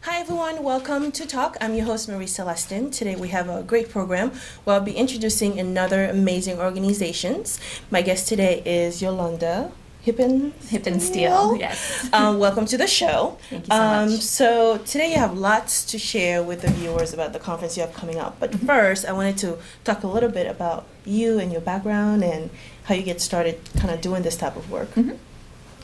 Hi everyone, welcome to Talk. I'm your host Marie Celestin. Today we have a great program where I'll be introducing another amazing organizations. My guest today is Yolanda Hippensteale. Yes. Welcome to the show. Thank you so much. So today you have lots to share with the viewers about the conference you have coming up. But first, I wanted to talk a little bit about you and your background and how you get started kind of doing this type of work. Mm-hmm.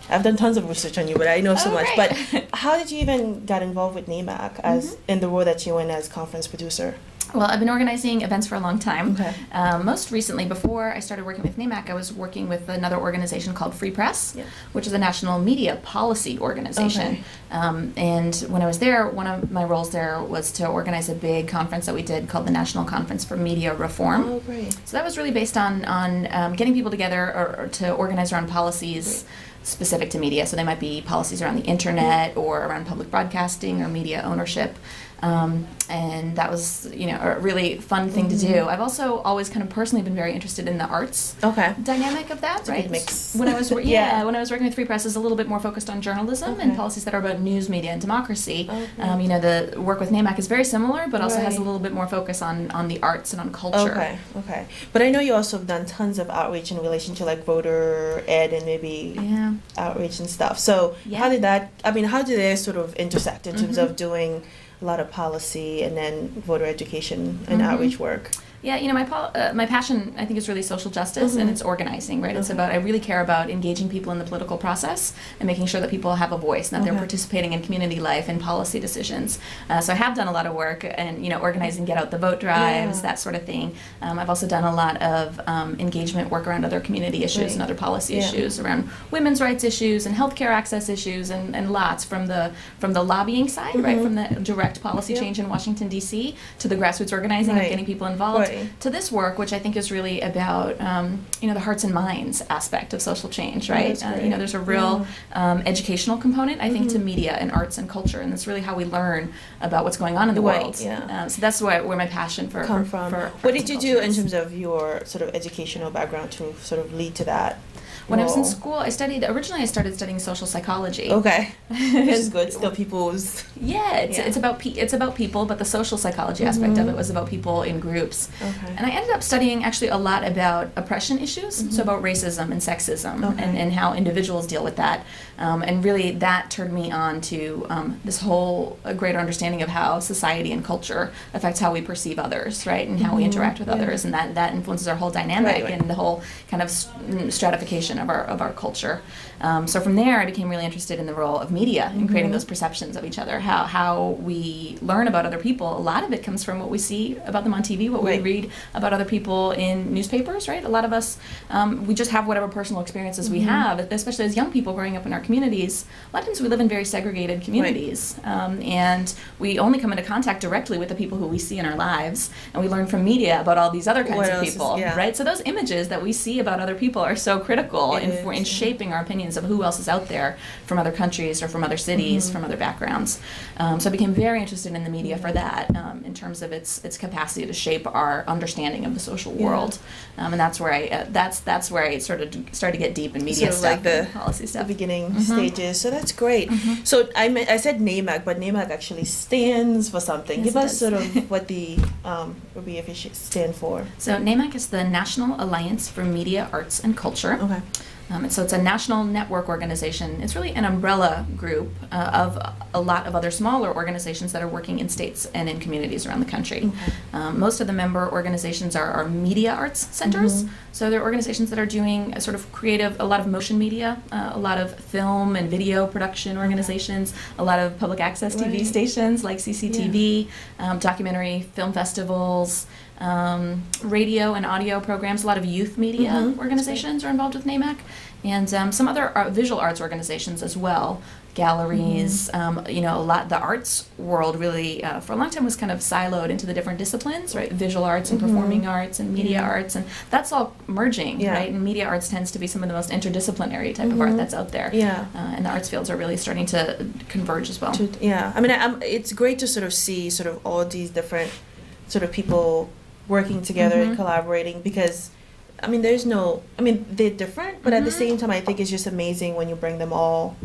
I've done tons of research on you, but I know so much. Great. But how did you even get involved with NAMAC as in the role that you're in as conference producer? Well, I've been organizing events for a long time. Okay. Most recently, before I started working with NAMAC, I was working with another organization called Free Press, which is a national media policy organization. Okay. And when I was there, one of my roles there was to organize a big conference that we did called the National Conference for Media Reform. Oh, great. So that was really based on getting people together or to organize around policies specific to media. So they might be policies around the internet or around public broadcasting or media ownership. And that was, a really fun thing to do. I've also always kind of personally been very interested in the arts dynamic of that, right? A good mix. When I was when I was working with Free Press, is a little bit more focused on journalism and policies that are about news, media, and democracy. The work with NAMAC is very similar, but also has a little bit more focus on the arts and on culture. Okay. But I know you also have done tons of outreach in relation to like voter ed and maybe outreach and stuff. So how did they sort of intersect in terms of doing a lot of policy and then voter education and outreach work? Yeah, my passion, I think, is really social justice and it's organizing, right? It's about, I really care about engaging people in the political process and making sure that people have a voice and that they're participating in community life and policy decisions. So I have done a lot of work and, organizing get out the vote drives, that sort of thing. I've also done a lot of engagement work around other community issues and other policy issues around women's rights issues and healthcare access issues and lots from the lobbying side, right? From the direct policy change in Washington, D.C. to the grassroots organizing of getting people involved. To this work, which I think is really about, the hearts and minds aspect of social change, right? There's a real educational component, I think, to media and arts and culture, and that's really how we learn about what's going on in the world. So that's where my passion for come from. For what did you do in terms of your sort of educational background to sort of lead to that? When I was in school, I started studying social psychology. Okay, it's good. Still people's. It's about people, but the social psychology aspect of it was about people in groups. Okay. And I ended up studying actually a lot about oppression issues, so about racism and sexism and how individuals deal with that. And really that turned me on to this whole greater understanding of how society and culture affects how we perceive others, right? And how we interact with others, and that influences our whole dynamic and the whole kind of stratification of our culture. So from there, I became really interested in the role of media in creating those perceptions of each other, how we learn about other people. A lot of it comes from what we see about them on TV, what we read about other people in newspapers, right? A lot of us, we just have whatever personal experiences we have, especially as young people growing up in our communities. A lot of times we live in very segregated communities, and we only come into contact directly with the people who we see in our lives, and we learn from media about all these other kinds of people, right? So those images that we see about other people are so critical in shaping our opinions of who else is out there from other countries or from other cities, from other backgrounds. So I became very interested in the media for that, in terms of its capacity to shape our understanding of the social world, and that's where I started to get deep in media stuff, like the policy stuff, the beginning stages. So that's great. So I said NAMAC, but NAMAC actually stands for something. Yes, Give us sort of what the abbreviation stand for. So NAMAC is the National Alliance for Media, Arts, and Culture. Okay. So it's a national network organization. It's really an umbrella group of a lot of other smaller organizations that are working in states and in communities around the country. Most of the member organizations are media arts centers. So they're organizations that are doing a sort of creative, a lot of motion media, a lot of film and video production organizations, a lot of public access TV stations like CCTV, documentary film festivals, radio and audio programs. A lot of youth media organizations are involved with NAMAC, and some other visual arts organizations as well. Galleries, the arts world really for a long time was kind of siloed into the different disciplines, right? Visual arts and performing arts and media arts, and that's all merging, right? And media arts tends to be some of the most interdisciplinary type of art that's out there. And the arts fields are really starting to converge as well. It's great to sort of see sort of all these different sort of people working together and collaborating, because they're different, but at the same time I think it's just amazing when you bring them all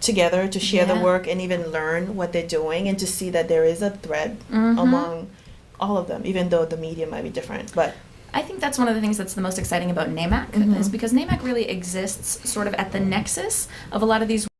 together to share the Yeah. work and even learn what they're doing, and to see that there is a thread among all of them, even though the media might be different. But I think that's one of the things that's the most exciting about NAMAC, is because NAMAC really exists sort of at the nexus of a lot of these